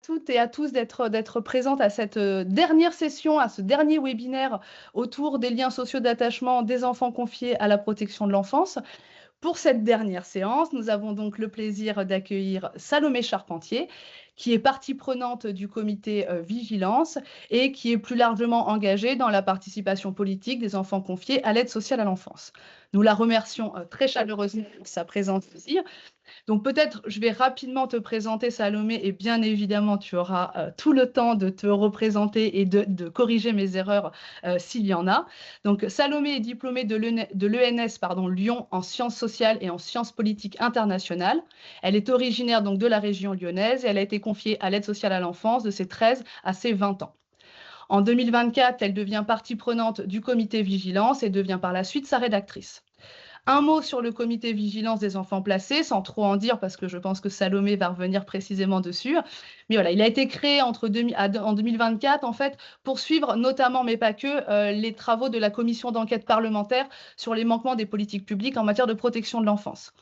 toutes et à tous d'être présentes à cette dernière session, à ce dernier webinaire autour des liens sociaux d'attachement des enfants confiés à la protection de l'enfance. Pour cette dernière séance, nous avons donc le plaisir d'accueillir Salomé Charpentier, qui est partie prenante du comité Vigilance et qui est plus largement engagée dans la participation politique des enfants confiés à l'aide sociale à l'enfance. Nous la remercions très chaleureusement pour sa présence ici. Donc peut-être je vais rapidement te présenter Salomé et bien évidemment tu auras tout le temps de te représenter et de corriger mes erreurs s'il y en a. Donc Salomé est diplômée de l'ENS Lyon en sciences sociales et en sciences politiques internationales. Elle est originaire donc de la région lyonnaise et elle a été confiée à l'aide sociale à l'enfance de ses 13 à ses 20 ans. En 2024, elle devient partie prenante du comité Vigilance et devient par la suite sa rédactrice. Un mot sur le comité vigilance des enfants placés, sans trop en dire, parce que je pense que Salomé va revenir précisément dessus. Mais voilà, il a été créé en 2024, en fait, pour suivre notamment, mais pas que, les travaux de la commission d'enquête parlementaire sur les manquements des politiques publiques en matière de protection de l'enfance,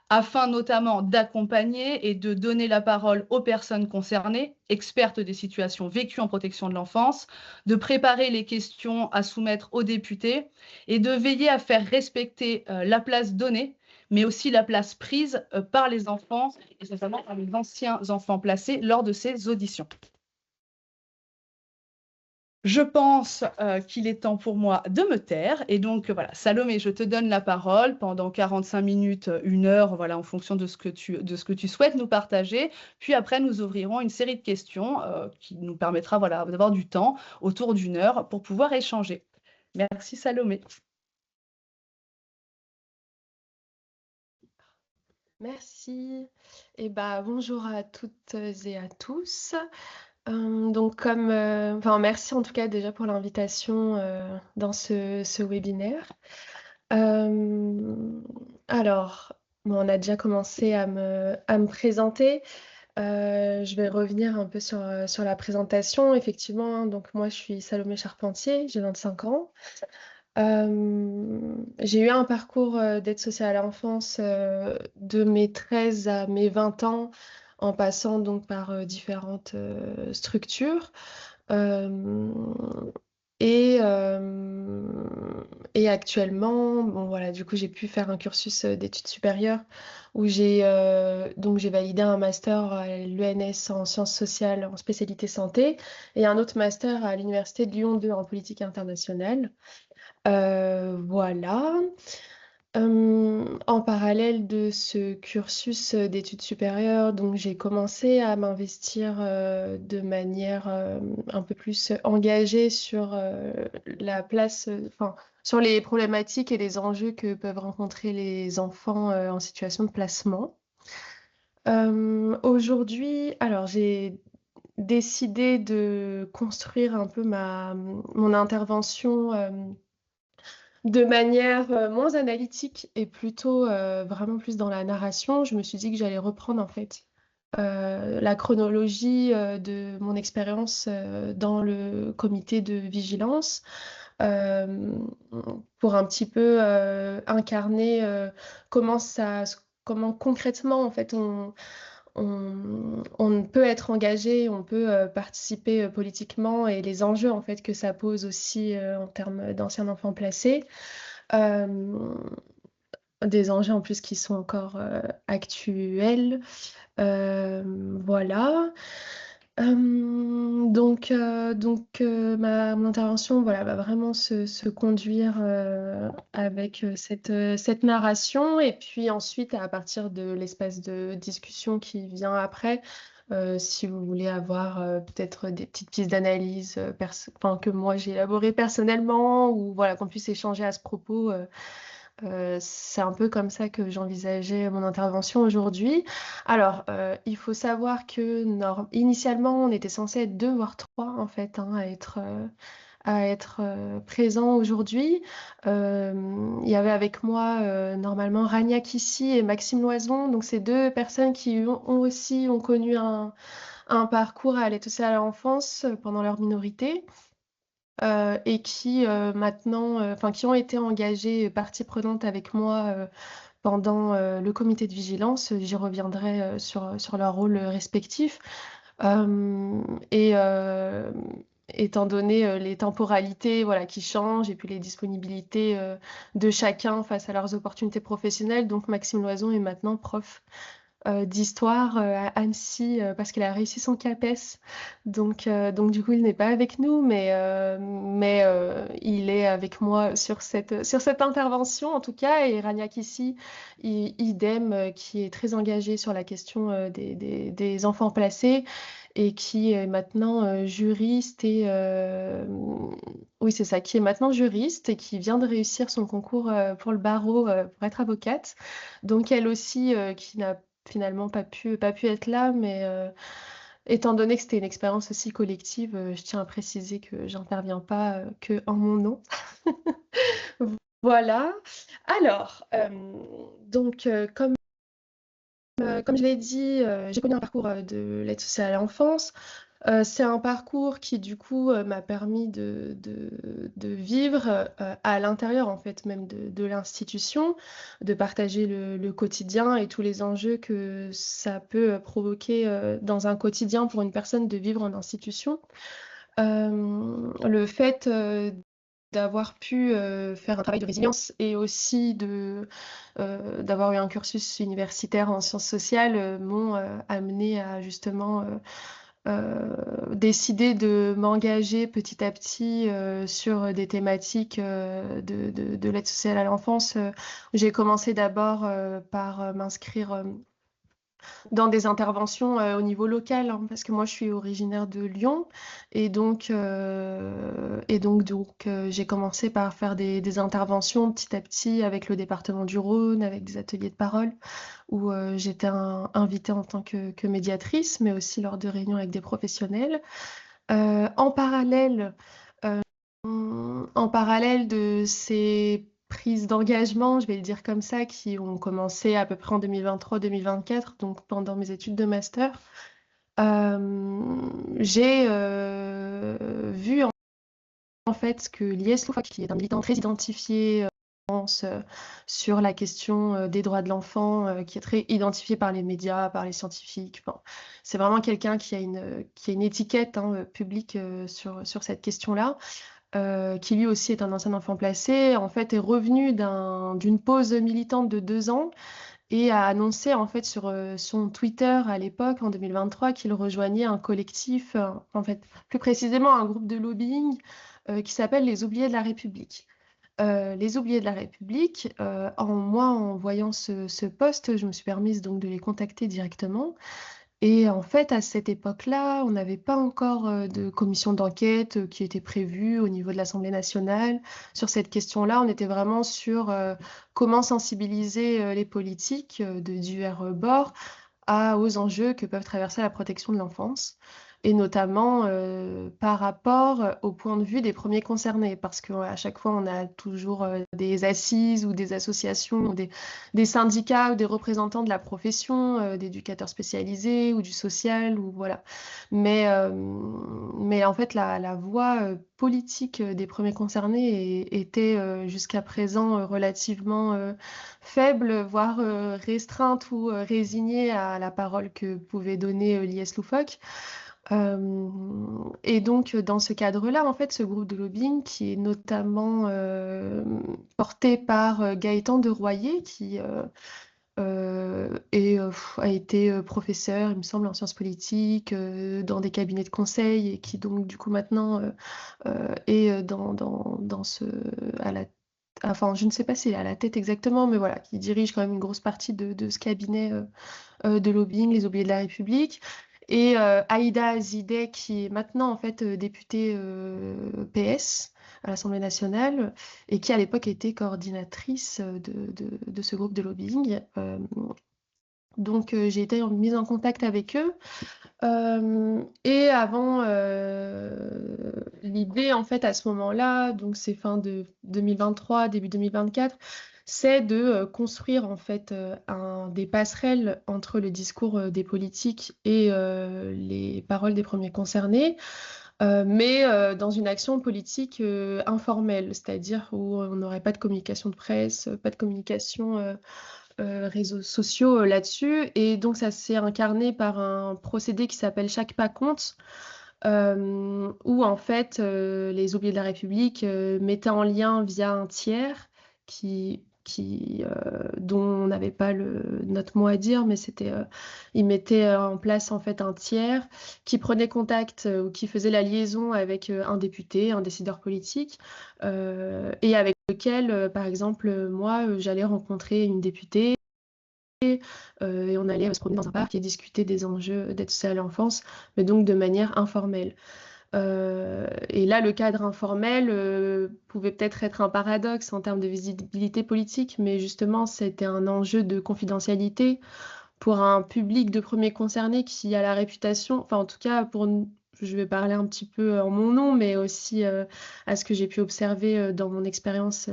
afin notamment d'accompagner et de donner la parole aux personnes concernées, expertes des situations vécues en protection de l'enfance, de préparer les questions à soumettre aux députés et de veiller à faire respecter la place donnée, mais aussi la place prise par les enfants, et notamment par les anciens enfants placés lors de ces auditions. Je pense qu'il est temps pour moi de me taire. Et donc, voilà, Salomé, je te donne la parole pendant 45 minutes, 1 heure, voilà, en fonction de ce que tu souhaites nous partager. Puis après, nous ouvrirons une série de questions qui nous permettra voilà, d'avoir du temps autour d'1 heure pour pouvoir échanger. Merci, Salomé. Merci. Et bonjour à toutes et à tous. Merci en tout cas déjà pour l'invitation dans ce webinaire. Alors, on a déjà commencé à me présenter. Je vais revenir un peu sur la présentation. Effectivement, hein, donc moi je suis Salomé Charpentier, j'ai 25 ans. J'ai eu un parcours d'aide sociale à l'enfance de mes 13 à mes 20 ans, en passant donc par différentes structures. Euh, et, euh, et actuellement, bon voilà, du coup, j'ai pu faire un cursus d'études supérieures où j'ai validé un master à l'ENS en sciences sociales en spécialité santé et un autre master à l'Université de Lyon 2 en politique internationale. Voilà. En parallèle de ce cursus d'études supérieures, donc j'ai commencé à m'investir de manière un peu plus engagée sur la place, sur les problématiques et les enjeux que peuvent rencontrer les enfants en situation de placement. Aujourd'hui, alors j'ai décidé de construire un peu mon intervention de manière moins analytique et plutôt vraiment plus dans la narration. Je me suis dit que j'allais reprendre en fait la chronologie de mon expérience dans le comité de vigilance euh, pour un petit peu incarner comment concrètement en fait on peut être engagé, on peut participer politiquement et les enjeux en fait que ça pose aussi en termes d'anciens enfants placés. Euh, des enjeux en plus qui sont encore actuels. Voilà. Mon intervention voilà, va vraiment se conduire avec cette narration et puis ensuite à partir de l'espace de discussion qui vient après, si vous voulez avoir peut-être des petites pistes d'analyse que moi j'ai élaborées personnellement ou voilà, qu'on puisse échanger à ce propos. C'est un peu comme ça que j'envisageais mon intervention aujourd'hui. Alors, il faut savoir que initialement, on était censé être 2 voire 3 en fait hein, à être présents aujourd'hui. Il y avait avec moi normalement Rania Kissi et Maxime Loison, donc ces 2 personnes qui ont connu un parcours à l'aide sociale à l'enfance pendant leur minorité. Et qui maintenant, qui ont été engagés partie prenante avec moi pendant le comité de vigilance. J'y reviendrai sur leur rôle respectif. Et étant donné les temporalités voilà, qui changent et puis les disponibilités de chacun face à leurs opportunités professionnelles, donc Maxime Loison est maintenant prof d'histoire à Annecy parce qu'il a réussi son CAPES. Donc du coup, il n'est pas avec nous, mais il est avec moi sur cette intervention en tout cas. Et Rania Kissi, idem, qui est très engagée sur la question des enfants placés et qui est maintenant juriste et oui, c'est ça, qui est maintenant juriste et qui vient de réussir son concours pour le barreau pour être avocate. Donc elle aussi, qui n'a finalement pas pu être là, mais étant donné que c'était une expérience aussi collective, je tiens à préciser que j'interviens pas que en mon nom. Voilà. Alors, comme je l'ai dit, j'ai connu un parcours de l'aide sociale à l'enfance. C'est un parcours qui, du coup, m'a permis de vivre à l'intérieur, en fait, même de l'institution, de partager le quotidien et tous les enjeux que ça peut provoquer dans un quotidien pour une personne de vivre en institution. Le fait d'avoir pu faire un travail de résilience et aussi d'avoir eu un cursus universitaire en sciences sociales m'ont amené à justement décider de m'engager petit à petit sur des thématiques de l'aide sociale à l'enfance. J'ai commencé d'abord par m'inscrire dans des interventions au niveau local, hein, parce que moi je suis originaire de Lyon et donc j'ai commencé par faire des interventions petit à petit avec le département du Rhône, avec des ateliers de parole où j'étais invitée en tant que médiatrice, mais aussi lors de réunions avec des professionnels. En parallèle, en parallèle de ces prises d'engagement, je vais le dire comme ça, qui ont commencé à peu près en 2023-2024, donc pendant mes études de master, j'ai vu en fait que Lies Loufa, qui est un militant très identifié sur la question des droits de l'enfant, qui est très identifié par les médias, par les scientifiques. Enfin, c'est vraiment quelqu'un qui a une étiquette hein, publique sur cette question-là. Qui lui aussi est un ancien enfant placé, en fait est revenu d'une pause militante de 2 ans et a annoncé en fait sur son Twitter à l'époque, en 2023, qu'il rejoignait un collectif, en fait plus précisément un groupe de lobbying qui s'appelle Les Oubliés de la République. Les Oubliés de la République, en voyant ce post, je me suis permise donc de les contacter directement. Et en fait, à cette époque-là, on n'avait pas encore de commission d'enquête qui était prévue au niveau de l'Assemblée nationale sur cette question-là. On était vraiment sur comment sensibiliser les politiques de divers bords aux enjeux que peuvent traverser la protection de l'enfance, et notamment par rapport au point de vue des premiers concernés, parce qu'à chaque fois, on a toujours des assises ou des associations, ou des syndicats ou des représentants de la profession, d'éducateurs spécialisés ou du social, ou voilà. Mais en fait, la voix politique des premiers concernés était jusqu'à présent relativement faible, voire restreinte ou résignée à la parole que pouvait donner Lies Loufoque. Et donc, dans ce cadre-là, en fait, ce groupe de lobbying qui est notamment porté par Gaëtan de Royer, qui a été professeur, il me semble, en sciences politiques, dans des cabinets de conseil, et qui donc, du coup, maintenant est dans ce, à la enfin, je ne sais pas s'il est à la tête exactement, mais voilà, qui dirige quand même une grosse partie de ce cabinet de lobbying, Les Oubliés de la République. Et Aïda Azideh, qui est maintenant en fait députée PS à l'Assemblée nationale, et qui à l'époque était coordinatrice de ce groupe de lobbying. Donc j'ai été mise en contact avec eux. Et avant l'idée, en fait, à ce moment-là, donc c'est fin de 2023, début 2024, c'est de construire en fait des passerelles entre le discours des politiques et les paroles des premiers concernés, mais dans une action politique informelle, c'est-à-dire où on n'aurait pas de communication de presse, pas de communication réseaux sociaux là-dessus. Et donc, ça s'est incarné par un procédé qui s'appelle Chaque pas compte, où en fait, les oubliés de la République mettaient en lien via un tiers dont on n'avait pas notre mot à dire, mais ils mettaient en place en fait un tiers qui prenait contact ou qui faisait la liaison avec un député, un décideur politique, et avec lequel, par exemple, moi, j'allais rencontrer une députée. Et on allait se promener dans un parc et discuter des enjeux d'aide sociale à l'enfance, mais donc de manière informelle. Et là, le cadre informel pouvait peut-être être un paradoxe en termes de visibilité politique, mais justement, c'était un enjeu de confidentialité pour un public de premiers concernés qui a la réputation, enfin en tout cas je vais parler un petit peu en mon nom, mais aussi à ce que j'ai pu observer dans mon expérience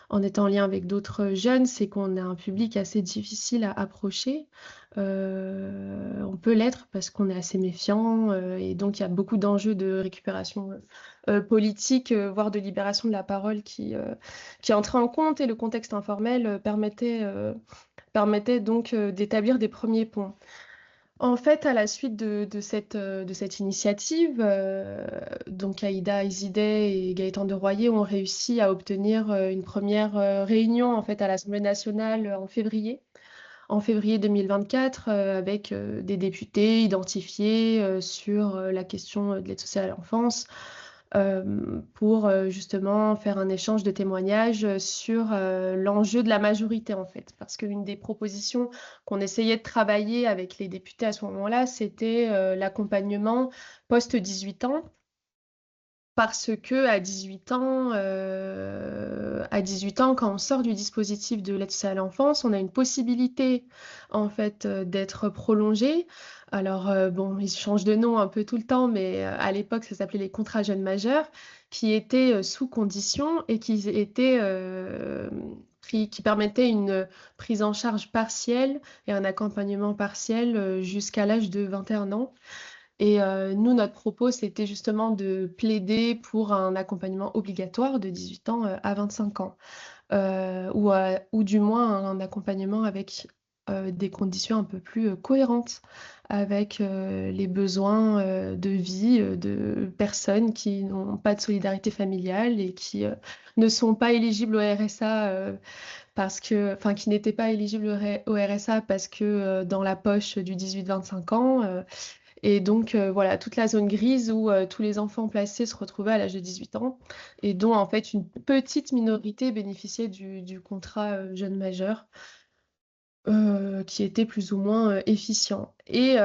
en étant en lien avec d'autres jeunes, c'est qu'on a un public assez difficile à approcher. On peut l'être parce qu'on est assez méfiant et donc il y a beaucoup d'enjeux de récupération politique, voire de libération de la parole qui entraient en compte, et le contexte informel permettait donc d'établir des premiers ponts. En fait, à la suite de cette initiative, donc Aïda Izideh et Gaëtan de Royer ont réussi à obtenir une première réunion en fait à l'Assemblée nationale en février 2024, avec des députés identifiés sur la question de l'aide sociale à l'enfance, pour justement faire un échange de témoignages sur l'enjeu de la majorité en fait. Parce qu'une des propositions qu'on essayait de travailler avec les députés à ce moment-là, c'était l'accompagnement post-18 ans. Parce que à 18 ans, quand on sort du dispositif de l'aide sociale à l'enfance, on a une possibilité en fait d'être prolongé. Alors bon, ils changent de nom un peu tout le temps, mais à l'époque, ça s'appelait les contrats jeunes majeurs, qui étaient sous condition et qui permettaient une prise en charge partielle et un accompagnement partiel jusqu'à l'âge de 21 ans. Et nous, notre propos, c'était justement de plaider pour un accompagnement obligatoire de 18 ans à 25 ans, ou du moins un accompagnement avec des conditions un peu plus cohérentes avec les besoins de vie de personnes qui n'ont pas de solidarité familiale et qui ne sont pas éligibles au RSA enfin, qui n'étaient pas éligibles au RSA parce que dans la poche du 18-25 ans. Et donc, voilà, toute la zone grise où tous les enfants placés se retrouvaient à l'âge de 18 ans et dont, en fait, une petite minorité bénéficiait du contrat jeune majeur, qui était plus ou moins efficient. Et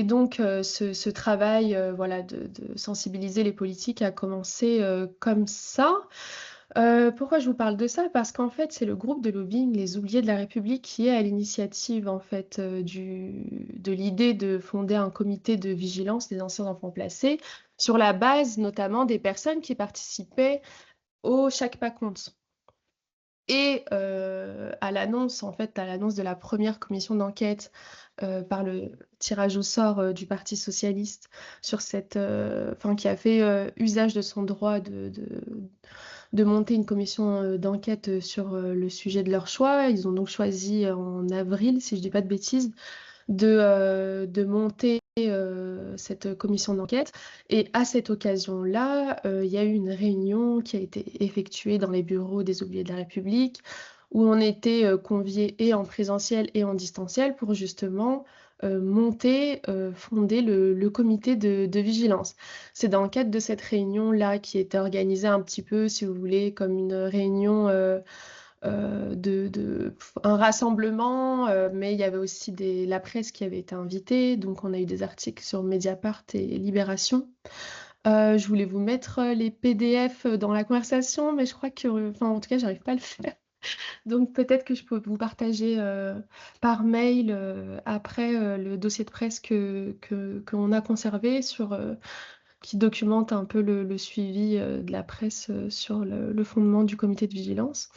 donc, ce travail voilà, de sensibiliser les politiques a commencé comme ça. Pourquoi je vous parle de ça? Parce qu'en fait, c'est le groupe de lobbying Les Oubliés de la République qui est à l'initiative en fait de l'idée de fonder un comité de vigilance des anciens enfants placés sur la base notamment des personnes qui participaient au Chaque pas compte. Et à l'annonce de la première commission d'enquête par le tirage au sort du Parti socialiste sur qui a fait usage de son droit de monter une commission d'enquête sur le sujet de leur choix. Ils ont donc choisi en avril, si je ne dis pas de bêtises, de monter cette commission d'enquête. Et à cette occasion-là, il y a eu une réunion qui a été effectuée dans les bureaux des Oubliés de la République, où on était conviés et en présentiel et en distanciel pour justement fonder le comité de vigilance. C'est dans le cadre de cette réunion-là qui était organisée un petit peu, si vous voulez, comme une réunion un rassemblement, mais il y avait aussi la presse qui avait été invitée, donc on a eu des articles sur Mediapart et Libération. Je voulais vous mettre les PDF dans la conversation, mais je crois que, enfin en tout cas, j'arrive pas à le faire. Donc peut-être que je peux vous partager par mail après le dossier de presse qu'on a conservé qui documente un peu le suivi de la presse sur le fondement du comité de vigilance.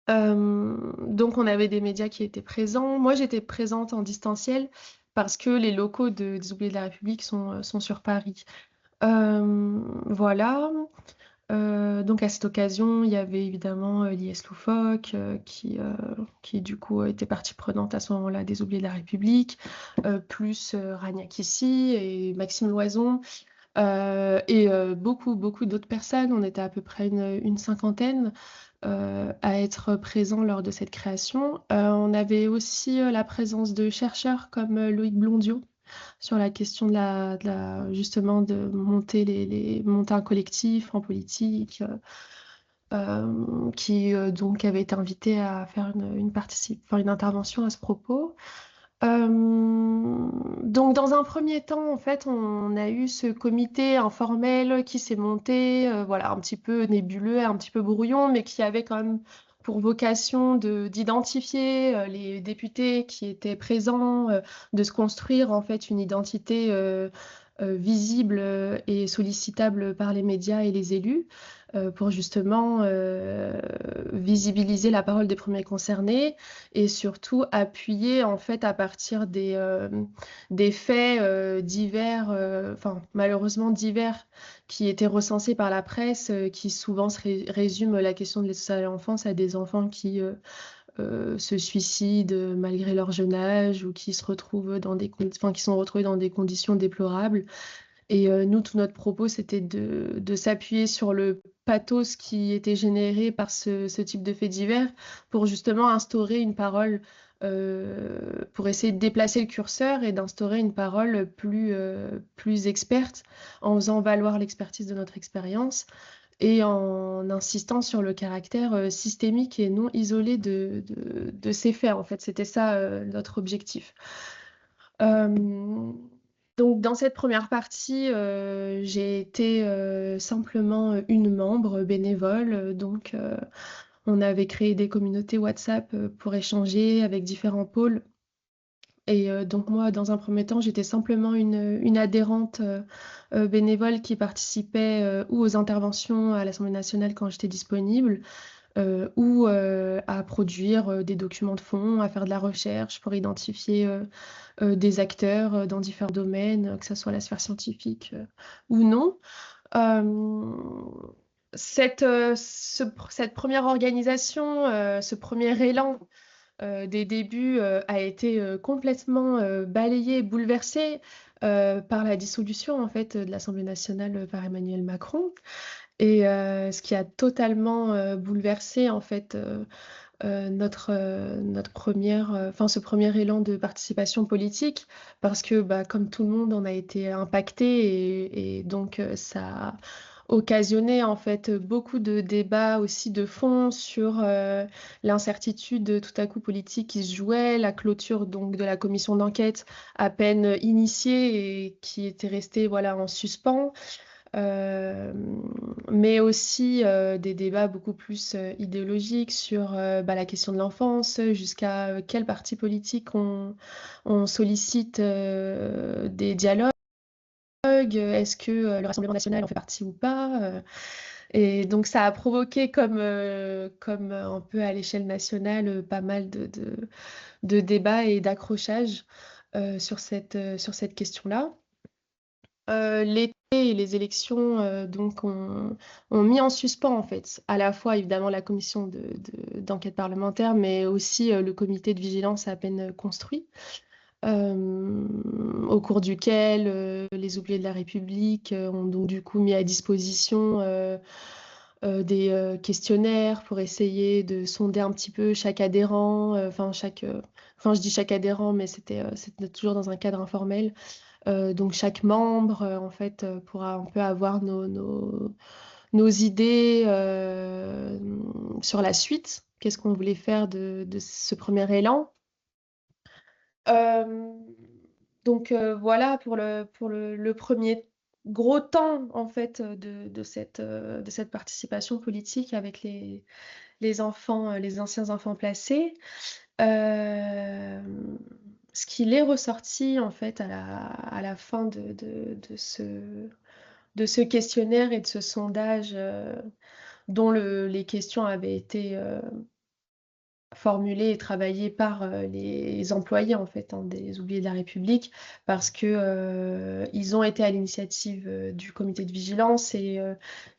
Donc on avait des médias qui étaient présents. Moi, j'étais présente en distanciel parce que les locaux des Oubliés de la République sont sur Paris. Voilà. Donc à cette occasion, il y avait évidemment l'IS Loufoque qui du coup était partie prenante à ce moment-là des Oubliés de la République, plus Rania Kissy et Maxime Loison, et beaucoup d'autres personnes. On était à peu près une cinquantaine à être présents lors de cette création. On avait aussi la présence de chercheurs comme Loïc Blondiot sur la question justement de monter monter un collectif en politique, qui donc avait été invité à faire enfin, une intervention à ce propos. Donc dans un premier temps, en fait, on a eu ce comité informel qui s'est monté, voilà, un petit peu nébuleux, un petit peu brouillon, mais qui avait quand même pour vocation d'identifier les députés qui étaient présents, de se construire en fait une identité visible et sollicitable par les médias et les élus, pour justement visibiliser la parole des premiers concernés et surtout appuyer en fait à partir des faits divers, enfin malheureusement divers, qui étaient recensés par la presse, qui souvent résument la question de l'aide à l'enfance à des enfants qui se suicident malgré leur jeune âge ou qui se retrouvent enfin, qui sont retrouvés dans des conditions déplorables. Et nous, tout notre propos, c'était de s'appuyer sur le pathos qui était généré par ce type de faits divers pour justement instaurer une parole, pour essayer de déplacer le curseur et d'instaurer une parole plus experte en faisant valoir l'expertise de notre expérience et en insistant sur le caractère systémique et non isolé de ces faits. En fait, c'était ça notre objectif. Euh, donc dans cette première partie, j'ai été simplement une membre bénévole. Donc on avait créé des communautés WhatsApp pour échanger avec différents pôles. Et donc moi, dans un premier temps, j'étais simplement une adhérente bénévole qui participait ou aux interventions à l'Assemblée nationale quand j'étais disponible, ou à produire des documents de fond, à faire de la recherche pour identifier des acteurs dans différents domaines, que ce soit la sphère scientifique ou non. Euh, cette première organisation, ce premier élan des débuts a été complètement balayé, bouleversé par la dissolution en fait de l'Assemblée nationale par Emmanuel Macron. Et ce qui a totalement bouleversé en fait notre enfin, ce premier élan de participation politique, parce que bah, comme tout le monde, on a été impacté et donc ça a occasionné en fait beaucoup de débats aussi de fond sur l'incertitude tout à coup politique qui se jouait, la clôture donc de la commission d'enquête à peine initiée et qui était restée voilà en suspens. Euh, mais aussi des débats beaucoup plus idéologiques sur bah, la question de l'enfance, jusqu'à quel parti politique on sollicite des dialogues, est-ce que le Rassemblement national en fait partie ou pas. Et donc ça a provoqué comme un peu à l'échelle nationale pas mal de débats et d'accrochages sur cette question-là. L'été et les élections donc ont mis en suspens en fait à la fois évidemment la commission d'enquête parlementaire, mais aussi le comité de vigilance à peine construit, au cours duquel les oubliés de la République ont donc du coup mis à disposition des questionnaires pour essayer de sonder un petit peu chaque adhérent, enfin je dis chaque adhérent, mais c'était toujours dans un cadre informel. Donc chaque membre, en fait, pourra un peu avoir nos idées sur la suite. Qu'est-ce qu'on voulait faire de ce premier élan? Euh, donc voilà pour le premier gros temps en fait de cette participation politique avec les enfants, les anciens enfants placés. Euh, Ce qu'il est ressorti en fait à la fin de ce questionnaire et de ce sondage dont les questions avaient été formulée et travaillée par les employés en fait hein, des Oubliés de la République parce que ils ont été à l'initiative du comité de vigilance et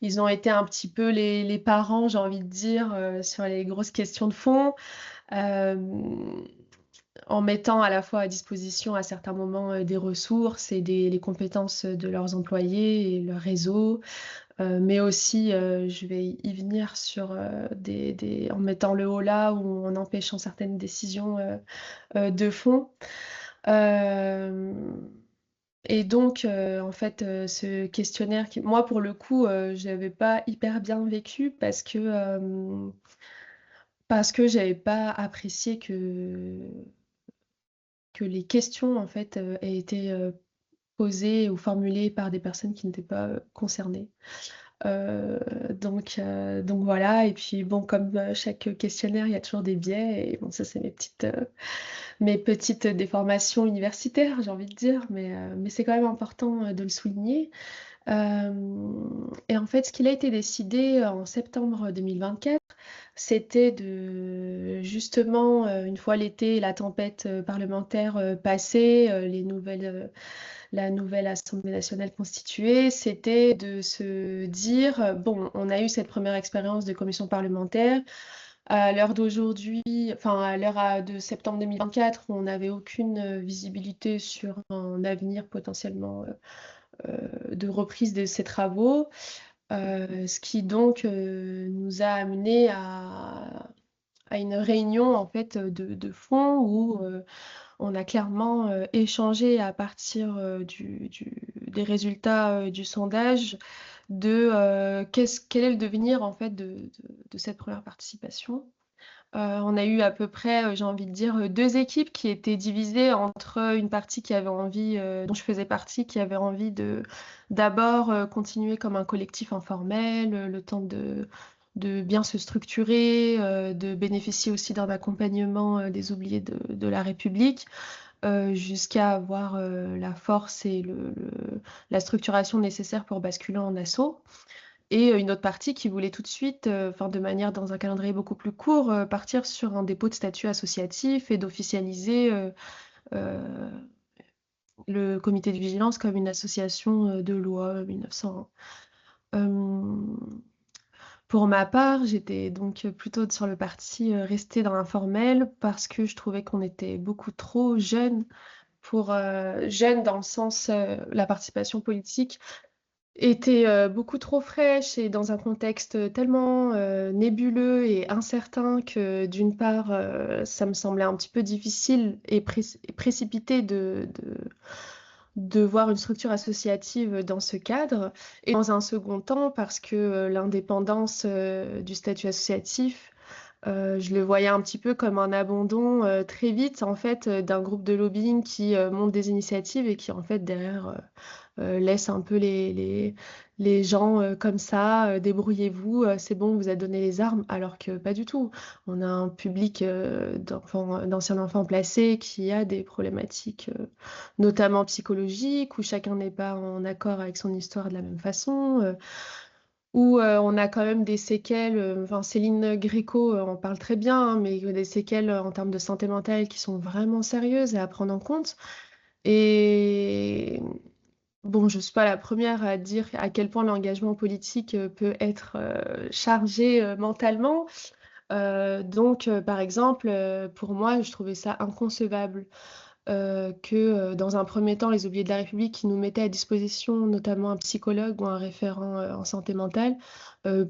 ils ont été un petit peu les parents, j'ai envie de dire, sur les grosses questions de fond. Euh, en mettant à la fois à disposition à certains moments des ressources et les compétences de leurs employés et leur réseau, mais aussi, je vais y venir sur en mettant le haut là ou en empêchant certaines décisions de fond. Euh, et donc, en fait, ce questionnaire, moi, pour le coup, je n'avais pas hyper bien vécu parce que j'avais pas apprécié que les questions, en fait, aient été posées ou formulées par des personnes qui n'étaient pas concernées. Euh, donc voilà, et puis bon, comme chaque questionnaire, il y a toujours des biais, et bon, ça c'est mes petites déformations universitaires, j'ai envie de dire, mais c'est quand même important de le souligner. Et en fait, ce qu'il a été décidé en septembre 2024, c'était de justement, une fois l'été et la tempête parlementaire passée, la nouvelle Assemblée nationale constituée, c'était de se dire, bon, on a eu cette première expérience de commission parlementaire. À l'heure d'aujourd'hui, enfin à l'heure de septembre 2024, on n'avait aucune visibilité sur un avenir potentiellement de reprise de ces travaux, ce qui donc nous a amené à une réunion en fait de fond où on a clairement échangé à partir des résultats du sondage de quel est le devenir en fait de cette première participation. On a eu à peu près, j'ai envie de dire, deux équipes qui étaient divisées entre une partie qui avait envie, dont je faisais partie, qui avait envie de d'abord continuer comme un collectif informel, le temps de bien se structurer, de bénéficier aussi d'un accompagnement des oubliés de la République, jusqu'à avoir la force et la structuration nécessaire pour basculer en assaut. Et une autre partie qui voulait tout de suite, enfin de manière dans un calendrier beaucoup plus court, partir sur un dépôt de statut associatif et d'officialiser euh, le comité de vigilance comme une association de loi 1901. Euh, pour ma part, j'étais donc plutôt sur le parti rester dans l'informel parce que je trouvais qu'on était beaucoup trop jeune pour jeune dans le sens la participation politique était beaucoup trop fraîche et dans un contexte tellement nébuleux et incertain que d'une part, ça me semblait un petit peu difficile et précipité de voir une structure associative dans ce cadre. Et dans un second temps, parce que l'indépendance du statut associatif, je le voyais un petit peu comme un abandon très vite en fait d'un groupe de lobbying qui monte des initiatives et qui en fait derrière laisse un peu les gens comme ça, débrouillez-vous, c'est bon, vous a donné les armes, alors que pas du tout. On a un public d'anciens enfants placés qui a des problématiques, notamment psychologiques, où chacun n'est pas en accord avec son histoire de la même façon. Où on a quand même des séquelles, enfin Céline Gréco en parle très bien, hein, mais des séquelles en termes de santé mentale qui sont vraiment sérieuses et à prendre en compte. Et bon, je ne suis pas la première à dire à quel point l'engagement politique peut être chargé mentalement. Donc, par exemple, pour moi, je trouvais ça inconcevable que dans un premier temps, les Oubliés de la République qui nous mettaient à disposition notamment un psychologue ou un référent en santé mentale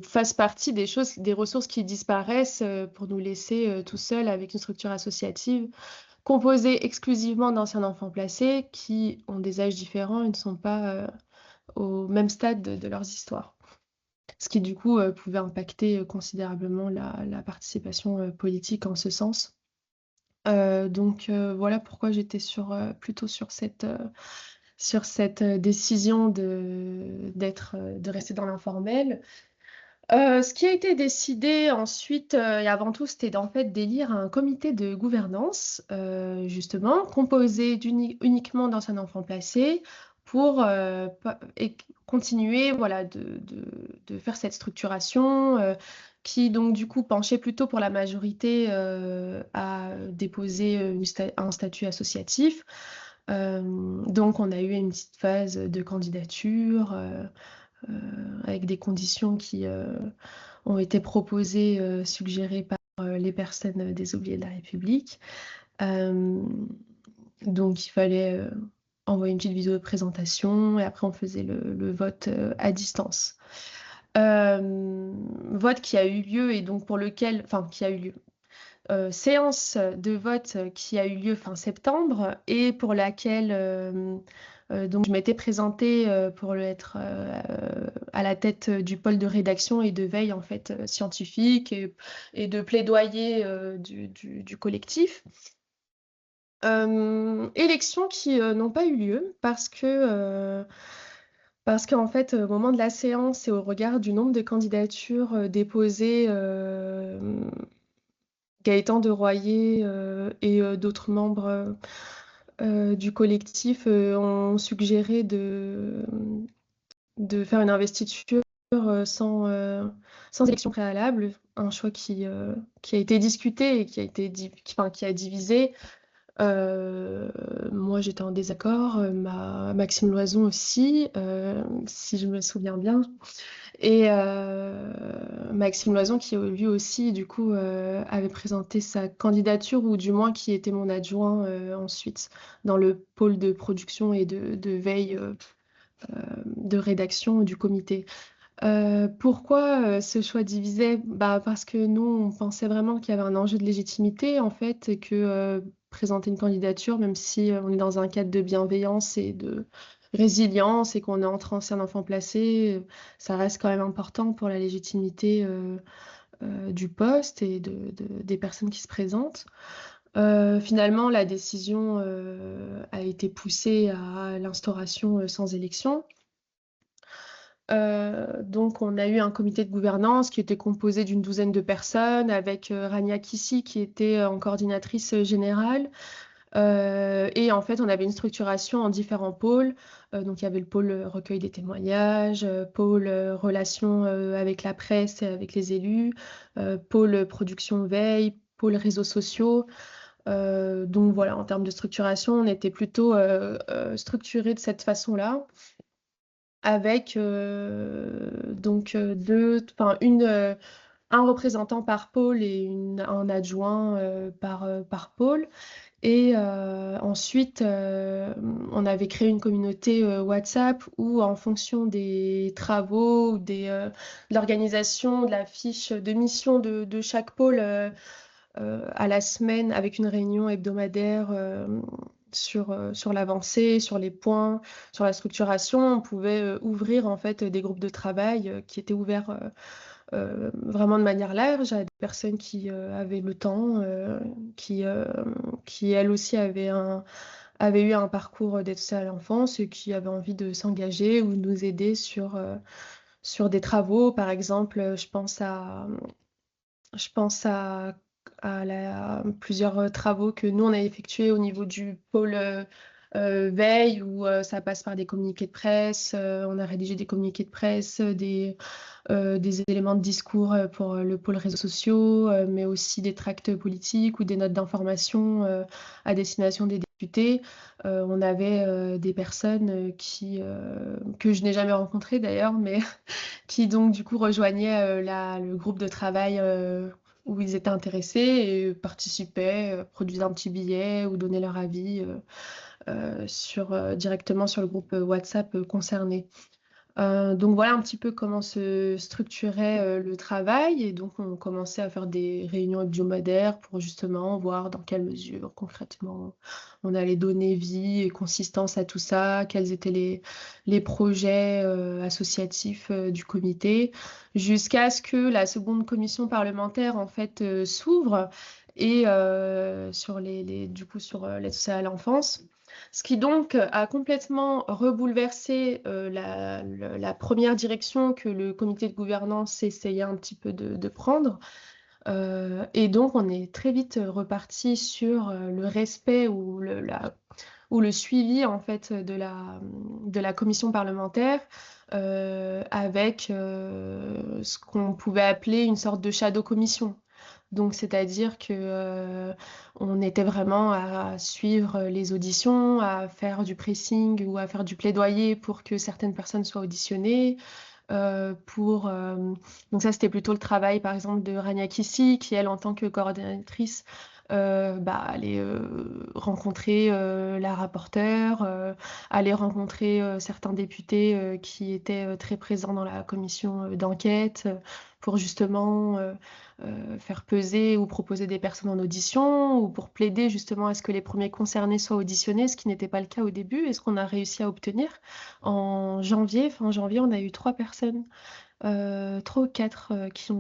fassent partie des choses, des ressources qui disparaissent pour nous laisser tout seuls avec une structure associative composée exclusivement d'anciens enfants placés qui ont des âges différents et ne sont pas au même stade de leurs histoires. Ce qui du coup pouvait impacter considérablement la participation politique en ce sens. Donc voilà pourquoi j'étais plutôt sur cette décision de rester dans l'informel. Ce qui a été décidé ensuite et avant tout, c'était en fait d'élire un comité de gouvernance, justement, composé uniquement d'anciens enfants placés pour continuer voilà, de faire cette structuration qui donc du coup penchait plutôt pour la majorité à déposer un statut associatif. Donc on a eu une petite phase de candidature avec des conditions qui ont été proposées, suggérées par les personnes des Oubliés de la République. Euh, donc il fallait envoyer une petite vidéo de présentation et après on faisait le vote à distance. Vote qui a eu lieu et donc pour lequel, enfin qui a eu lieu, séance de vote qui a eu lieu fin septembre et pour laquelle donc je m'étais présentée pour être à la tête du pôle de rédaction et de veille en fait scientifique et de plaidoyer du collectif. Élections qui n'ont pas eu lieu parce qu'en fait, au moment de la séance et au regard du nombre de candidatures déposées, Gaëtan de Royer et d'autres membres du collectif ont suggéré de faire une investiture sans élection préalable, un choix qui a été discuté et qui a divisé. Moi, j'étais en désaccord, Maxime Loison aussi, si je me souviens bien. Et Maxime Loison, qui lui aussi, du coup, avait présenté sa candidature, ou du moins qui était mon adjoint ensuite dans le pôle de production et de veille de rédaction du comité. Pourquoi ce choix divisé? Bah, parce que nous, on pensait vraiment qu'il y avait un enjeu de légitimité, en fait, et que présenter une candidature, même si on est dans un cadre de bienveillance et de résilience et qu'on est entre anciens enfants placés, ça reste quand même important pour la légitimité du poste et des personnes qui se présentent. Finalement, la décision a été poussée à l'instauration sans élection. Donc, on a eu un comité de gouvernance qui était composé d'une douzaine de personnes, avec Rania Kissi qui était en coordinatrice générale. Et en fait, on avait une structuration en différents pôles. Donc, il y avait le pôle recueil des témoignages, pôle relations avec la presse et avec les élus, pôle production veille, pôle réseaux sociaux. Donc voilà, en termes de structuration, on était plutôt structuré de cette façon-là, avec donc un représentant par pôle et un adjoint par pôle. Et ensuite, on avait créé une communauté WhatsApp où, en fonction des travaux, ou de l'organisation, de la fiche de mission de chaque pôle à la semaine, avec une réunion hebdomadaire sur l'avancée, sur les points, sur la structuration, on pouvait ouvrir en fait des groupes de travail qui étaient ouverts vraiment de manière large à des personnes qui avaient le temps, qui elles aussi avaient eu un parcours d'aide sociale à l'enfance et qui avaient envie de s'engager ou de nous aider sur des travaux. Par exemple, je pense à plusieurs travaux que nous, on a effectués au niveau du pôle veille, où ça passe par des communiqués de presse. On a rédigé des communiqués de presse, des éléments de discours pour le pôle réseaux sociaux, mais aussi des tracts politiques ou des notes d'information à destination des députés. On avait des personnes que je n'ai jamais rencontrées d'ailleurs, mais qui donc du coup rejoignaient le groupe de travail où ils étaient intéressés et participaient, produisaient un petit billet ou donnaient leur avis directement sur le groupe WhatsApp concerné. Donc voilà un petit peu comment se structurait le travail, et donc on commençait à faire des réunions hebdomadaires pour justement voir dans quelle mesure concrètement on allait donner vie et consistance à tout ça, quels étaient les projets associatifs du comité, jusqu'à ce que la seconde commission parlementaire en fait s'ouvre et du coup sur l'aide sociale à l'enfance. Ce qui donc a complètement rebouleversé la première direction que le comité de gouvernance essayait un petit peu de prendre. Et donc, on est très vite reparti sur le respect ou ou le suivi en fait de la commission parlementaire avec ce qu'on pouvait appeler une sorte de shadow commission. Donc, c'est-à-dire que on était vraiment à suivre les auditions, à faire du pressing ou à faire du plaidoyer pour que certaines personnes soient auditionnées. Donc ça, c'était plutôt le travail, par exemple, de Rania Kissi, qui, elle, en tant que coordinatrice, allait rencontrer la rapporteure, aller rencontrer certains députés qui étaient très présents dans la commission d'enquête pour justement faire peser ou proposer des personnes en audition ou pour plaider justement à ce que les premiers concernés soient auditionnés, ce qui n'était pas le cas au début et ce qu'on a réussi à obtenir. Fin janvier, on a eu 3 personnes, 3 ou 4 qui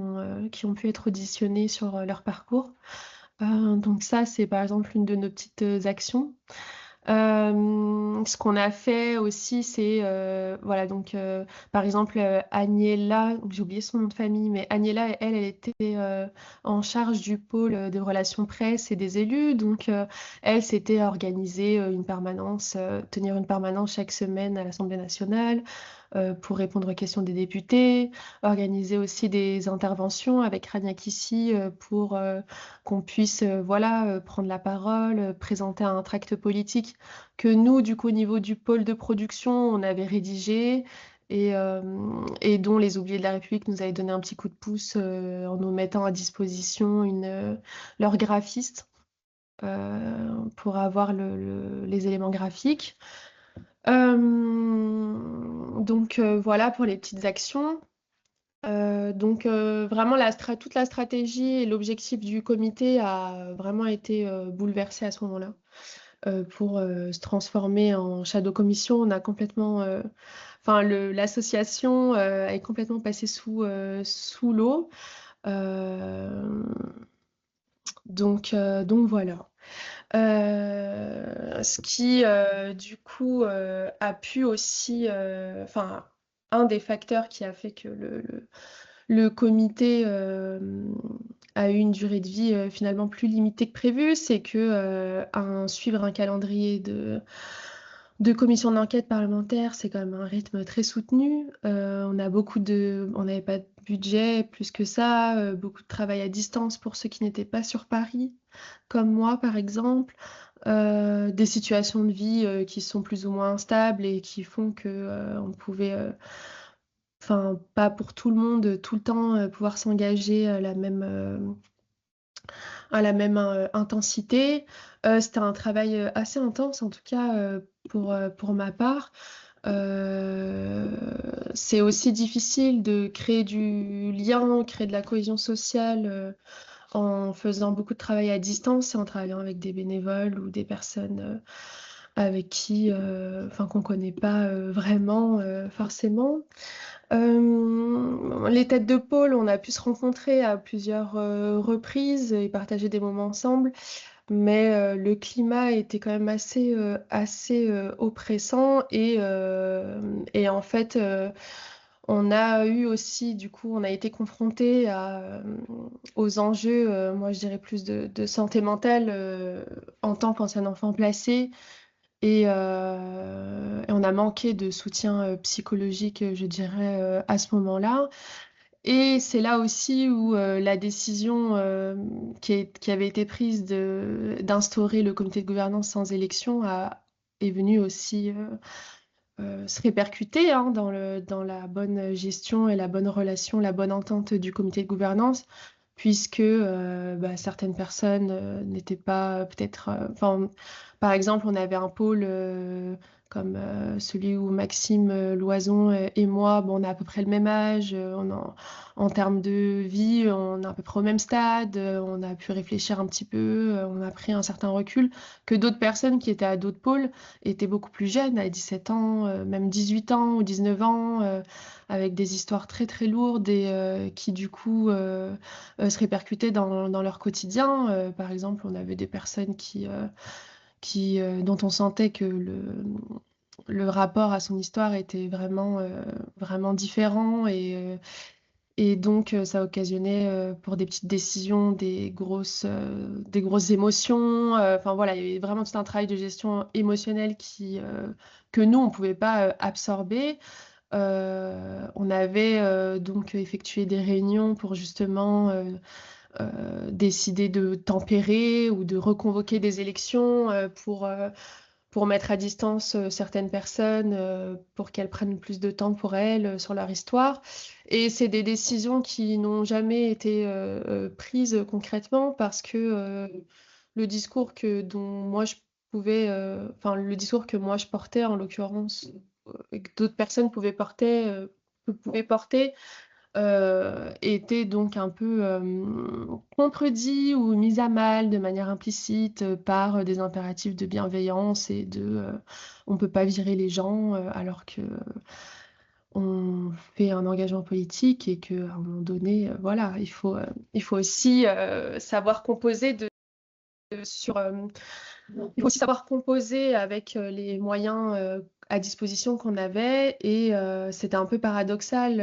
ont pu être auditionnées sur leur parcours. Donc ça, c'est par exemple une de nos petites actions. Ce qu'on a fait aussi, c'est voilà donc par exemple Agnella, donc j'ai oublié son nom de famille, mais Agnella, elle était en charge du pôle de relations presse et des élus. Donc elle, s'était organisée une permanence, tenir une permanence chaque semaine à l'Assemblée nationale pour répondre aux questions des députés, organiser aussi des interventions avec Rania Kissi pour qu'on puisse voilà, prendre la parole, présenter un tract politique que nous, du coup, au niveau du pôle de production, on avait rédigé et dont les oubliés de la République nous avaient donné un petit coup de pouce en nous mettant à disposition leur graphiste pour avoir les éléments graphiques. Voilà pour les petites actions. Vraiment toute la stratégie et l'objectif du comité a vraiment été bouleversé à ce moment-là. Pour se transformer en shadow commission, on a complètement, l'association est complètement passée sous l'eau. Euh, donc voilà. Ce qui, du coup, a pu aussi, un des facteurs qui a fait que le comité a eu une durée de vie finalement plus limitée que prévu, c'est que suivre un calendrier de commission d'enquête parlementaire, c'est quand même un rythme très soutenu. On n'avait pas de budget plus que ça, beaucoup de travail à distance pour ceux qui n'étaient pas sur Paris, comme moi par exemple. Des situations de vie qui sont plus ou moins instables et qui font que on pouvait, pas pour tout le monde, tout le temps, pouvoir s'engager à la même intensité. C'était un travail assez intense, en tout cas pour ma part. C'est aussi difficile de créer du lien, créer de la cohésion sociale en faisant beaucoup de travail à distance et en travaillant avec des bénévoles ou des personnes avec qui, qu'on connaît pas vraiment forcément. Les têtes de pôle, on a pu se rencontrer à plusieurs reprises et partager des moments ensemble, mais le climat était quand même assez oppressant et en fait, on a eu aussi, du coup, on a été confronté aux enjeux, moi je dirais plus de santé mentale en tant qu'ancien enfant placé. Et on a manqué de soutien psychologique, je dirais, à ce moment-là. Et c'est là aussi où la décision qui avait été prise d'instaurer le comité de gouvernance sans élection est venue aussi se répercuter hein, dans la bonne gestion et la bonne relation, la bonne entente du comité de gouvernance, puisque certaines personnes n'étaient pas peut-être... par exemple, on avait un pôle comme celui où Maxime Loison et moi, bon, on a à peu près le même âge, en termes de vie, on est à peu près au même stade, on a pu réfléchir un petit peu, on a pris un certain recul, que d'autres personnes qui étaient à d'autres pôles étaient beaucoup plus jeunes, à 17 ans, même 18 ans ou 19 ans, avec des histoires très très lourdes et qui du coup se répercutaient dans leur quotidien. Par exemple, on avait des personnes dont on sentait que le rapport à son histoire était vraiment différent Et donc, ça occasionnait pour des petites décisions des grosses émotions. Enfin voilà, il y avait vraiment tout un travail de gestion émotionnelle que nous, on ne pouvait pas absorber. On avait donc effectué des réunions pour justement décider de tempérer ou de reconvoquer des élections pour mettre à distance certaines personnes pour qu'elles prennent plus de temps pour elles sur leur histoire. Et c'est des décisions qui n'ont jamais été prises concrètement parce que le discours dont moi je enfin le discours que moi je portais en l'occurrence, et que d'autres personnes pouvaient porter, était donc un peu contredit ou mis à mal de manière implicite par des impératifs de bienveillance et on peut pas virer les gens alors que on fait un engagement politique et qu'à un moment donné, voilà, il faut aussi savoir composer sur il faut aussi savoir composer avec les moyens à disposition qu'on avait et c'était un peu paradoxal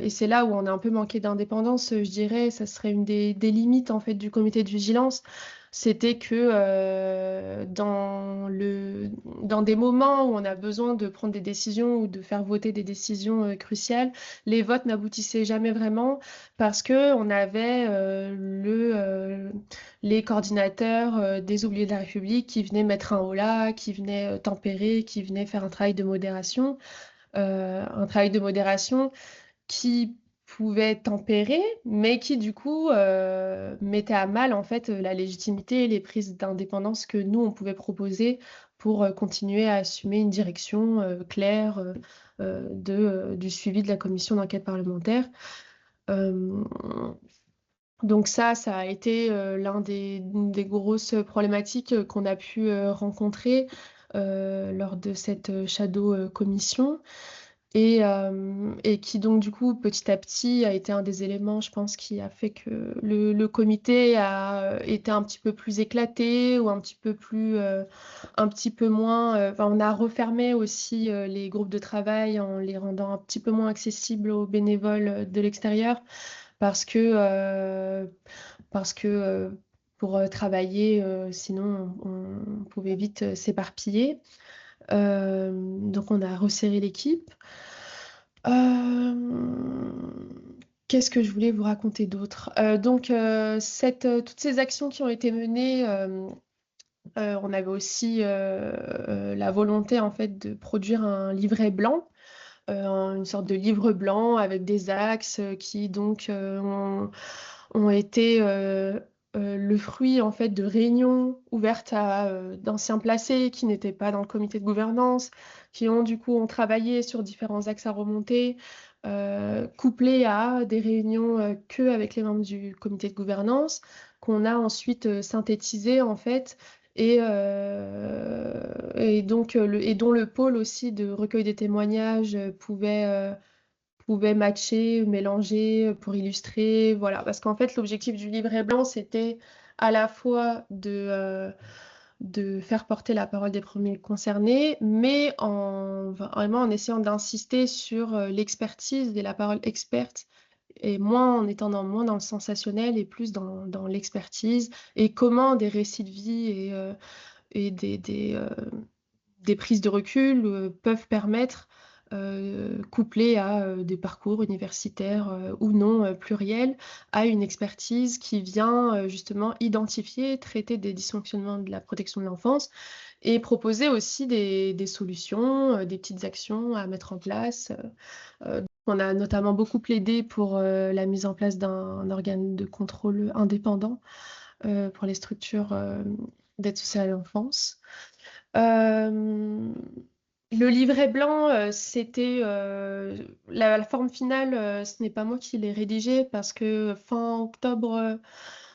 et c'est là où on a un peu manqué d'indépendance, je dirais, ça serait une des limites en fait du comité de vigilance, c'était que dans des moments où on a besoin de prendre des décisions ou de faire voter des décisions cruciales, les votes n'aboutissaient jamais vraiment parce que on avait les coordinateurs des oubliés de la République qui venaient mettre un holà, qui venaient tempérer, qui venaient faire un travail de modération qui pouvait tempérer, mais qui du coup mettait à mal en fait la légitimité et les prises d'indépendance que nous on pouvait proposer pour continuer à assumer une direction claire du suivi de la commission d'enquête parlementaire. Euh, donc ça a été une des grosses problématiques qu'on a pu rencontrer lors de cette shadow commission et qui donc du coup petit à petit a été un des éléments, je pense, qui a fait que le comité a été un petit peu plus éclaté ou un petit peu moins. Enfin, on a refermé aussi les groupes de travail en les rendant un petit peu moins accessibles aux bénévoles de l'extérieur parce que euh, parce que pour travailler, sinon on pouvait vite s'éparpiller. Donc on a resserré l'équipe. Euh, Qu'est-ce que je voulais vous raconter d'autre? Donc toutes ces actions qui ont été menées, on avait aussi la volonté en fait de produire un livret blanc, une sorte de livre blanc avec des axes qui donc ont été le fruit en fait de réunions ouvertes à d'anciens placés qui n'étaient pas dans le comité de gouvernance, qui ont travaillé sur différents axes à remonter, couplés à des réunions que avec les membres du comité de gouvernance, qu'on a ensuite synthétisé en fait. Et donc et dont le pôle aussi de recueil des témoignages pouvait matcher, mélanger pour illustrer, voilà. Parce qu'en fait, l'objectif du livret blanc, c'était à la fois de faire porter la parole des premiers concernés, mais vraiment en essayant d'insister sur l'expertise et la parole experte, et moins en étant moins dans le sensationnel et plus dans l'expertise, et comment des récits de vie et des prises de recul peuvent permettre, couplées à des parcours universitaires ou non pluriels, à une expertise qui vient justement identifier, traiter des dysfonctionnements de la protection de l'enfance et proposer aussi des solutions, des petites actions à mettre en place. On a notamment beaucoup plaidé pour la mise en place d'un organe de contrôle indépendant pour les structures d'aide sociale à l'enfance. Euh, le livret blanc, c'était la forme finale, ce n'est pas moi qui l'ai rédigé parce que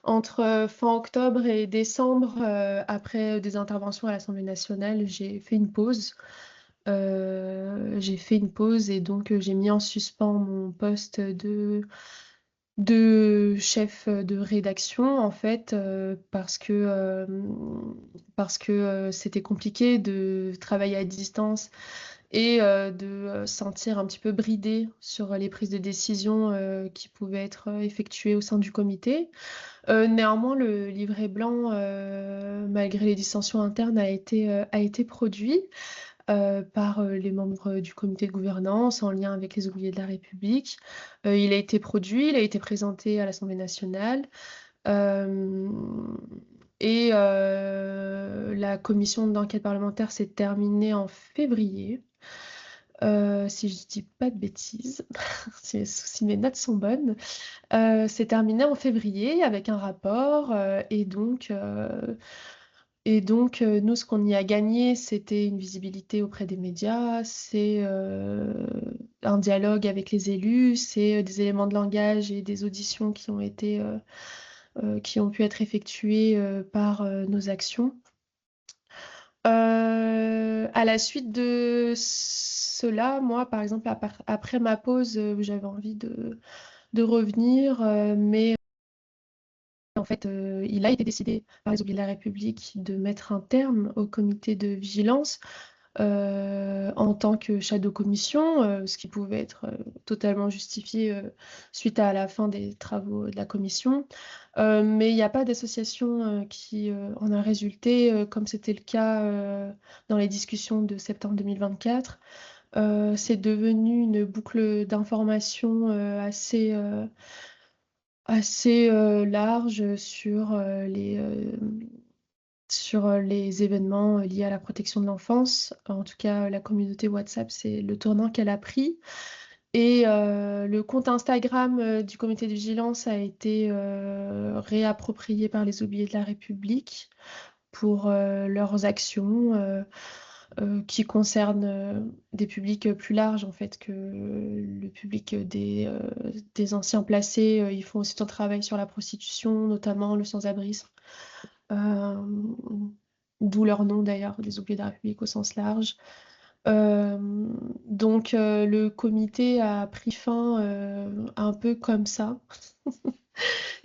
entre fin octobre et décembre, après des interventions à l'Assemblée nationale, j'ai fait une pause. J'ai fait une pause et donc j'ai mis en suspens mon poste de chef de rédaction en fait parce que c'était compliqué de travailler à distance et de sentir un petit peu bridé sur les prises de décision qui pouvaient être effectuées au sein du comité. Néanmoins, le livret blanc, malgré les dissensions internes, a été produit par les membres du comité de gouvernance en lien avec les oubliés de la République. Il a été produit, il a été présenté à l'Assemblée nationale. Euh, et la commission d'enquête parlementaire s'est terminée en février, si je dis pas de bêtises, si mes notes sont bonnes. C'est terminé en février avec un rapport nous, ce qu'on y a gagné, c'était une visibilité auprès des médias, c'est un dialogue avec les élus, c'est des éléments de langage et des auditions qui ont pu être effectuées par nos actions. À la suite de cela, moi, par exemple, après ma pause, j'avais envie de revenir, mais en fait, il a été décidé par les oubliés de la République de mettre un terme au comité de vigilance en tant que shadow commission, ce qui pouvait être totalement justifié suite à la fin des travaux de la commission. Mais il n'y a pas d'association qui en a résulté, comme c'était le cas dans les discussions de septembre 2024. C'est devenu une boucle d'information assez large sur les événements liés à la protection de l'enfance. En tout cas, la communauté WhatsApp, c'est le tournant qu'elle a pris. Et le compte Instagram du comité de vigilance a été réapproprié par les oubliés de la République pour leurs actions qui concernent des publics plus larges en fait que le public des anciens placés. Ils font aussi un travail sur la prostitution, notamment le sans-abrisme. Euh, D'où leur nom d'ailleurs, des oubliés de la République au sens large. Euh, donc le comité a pris fin un peu comme ça.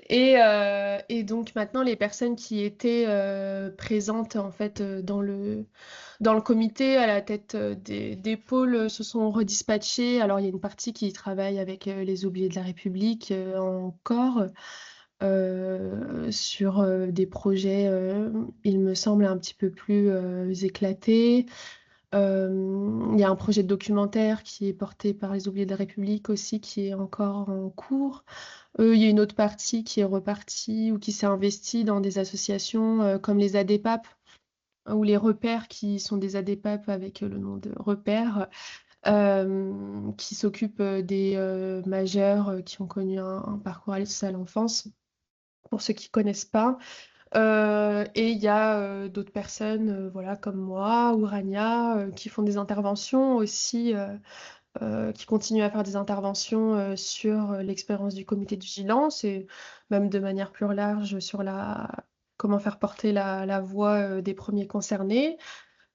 Et donc maintenant, les personnes qui étaient présentes en fait dans le comité à la tête des pôles se sont redispatchées. Alors il y a une partie qui travaille avec les oubliés de la République encore sur des projets, il me semble, un petit peu plus éclatés. Il y a un projet de documentaire qui est porté par les oubliés de la République aussi, qui est encore en cours. Il y a une autre partie qui est repartie ou qui s'est investie dans des associations comme les ADPAP ou les repères qui sont des ADPAP avec le nom de repères qui s'occupent des majeurs qui ont connu un parcours à l'aide à l'enfance, pour ceux qui ne connaissent pas. Et il y a d'autres personnes voilà, comme moi ou Rania qui font des interventions aussi, qui continuent à faire des interventions sur l'expérience du comité de vigilance et même de manière plus large sur comment faire porter la voix des premiers concernés.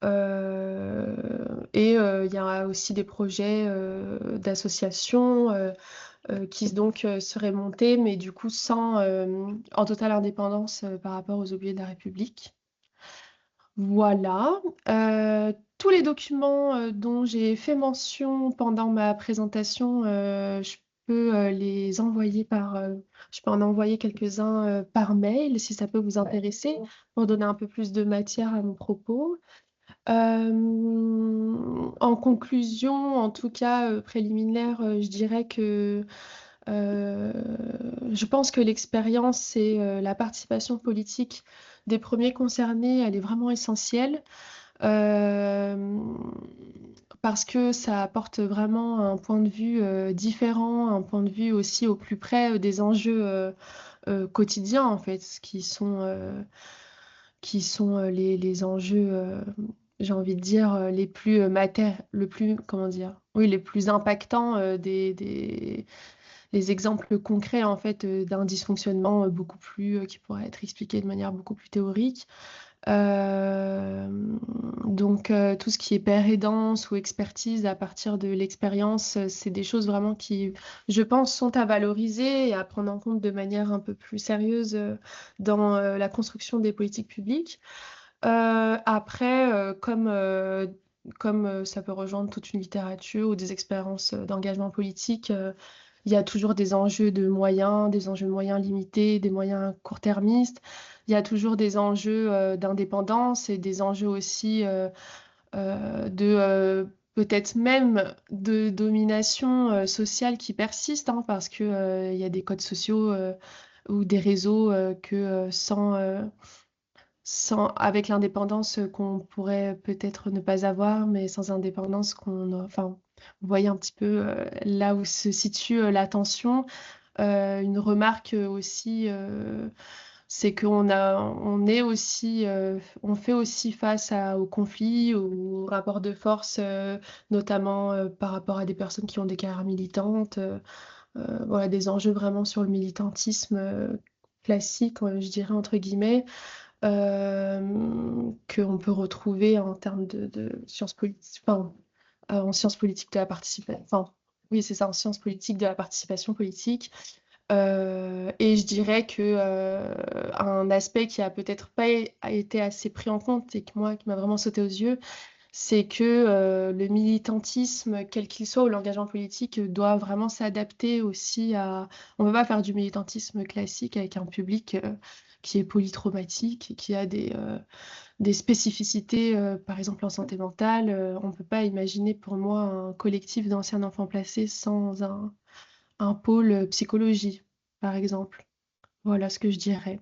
Et il y a aussi des projets d'associations qui donc seraient montés, mais du coup en totale indépendance par rapport aux oubliés de la République. Voilà. Tous les documents dont j'ai fait mention pendant ma présentation, je peux les envoyer je peux en envoyer quelques-uns par mail si ça peut vous intéresser pour donner un peu plus de matière à mon propos. En conclusion, en tout cas préliminaire, je dirais que euh, je pense que l'expérience et la participation politique des premiers concernés, elle est vraiment essentielle euh, parce que ça apporte vraiment un point de vue différent, un point de vue aussi au plus près des enjeux quotidiens en fait, qui sont les enjeux, j'ai envie de dire, les plus comment dire, oui, les plus impactants les exemples concrets en fait d'un dysfonctionnement beaucoup plus qui pourrait être expliqué de manière beaucoup plus théorique. Euh, donc tout ce qui est père aidance ou expertise à partir de l'expérience, c'est des choses vraiment qui, je pense, sont à valoriser et à prendre en compte de manière un peu plus sérieuse dans la construction des politiques publiques. Après, comme comme ça peut rejoindre toute une littérature ou des expériences d'engagement politique, il y a toujours des enjeux de moyens limités, des moyens court-termistes. Il y a toujours des enjeux d'indépendance et des enjeux aussi peut-être même de domination sociale qui persistent, hein, parce que il y a des codes sociaux ou des réseaux que avec l'indépendance qu'on pourrait peut-être ne pas avoir, mais sans indépendance enfin, vous voyez un petit peu là où se situe la tension. Une remarque aussi, c'est on fait aussi face aux conflits, aux rapports de force, notamment par rapport à des personnes qui ont des carrières militantes, voilà, des enjeux vraiment sur le militantisme classique, je dirais entre guillemets, qu'on peut retrouver en termes de sciences politiques, enfin, en sciences politiques de la participation, enfin, oui, c'est ça, en sciences politiques de la participation politique. Et je dirais que un aspect qui a peut-être pas été assez pris en compte et qui m'a vraiment sauté aux yeux, c'est que le militantisme, quel qu'il soit, ou l'engagement politique, doit vraiment s'adapter aussi à... On ne peut pas faire du militantisme classique avec un public qui est polytraumatique, et qui a des spécificités, par exemple en santé mentale. On ne peut pas imaginer pour moi un collectif d'anciens enfants placés sans un pôle psychologie, par exemple. Voilà ce que je dirais.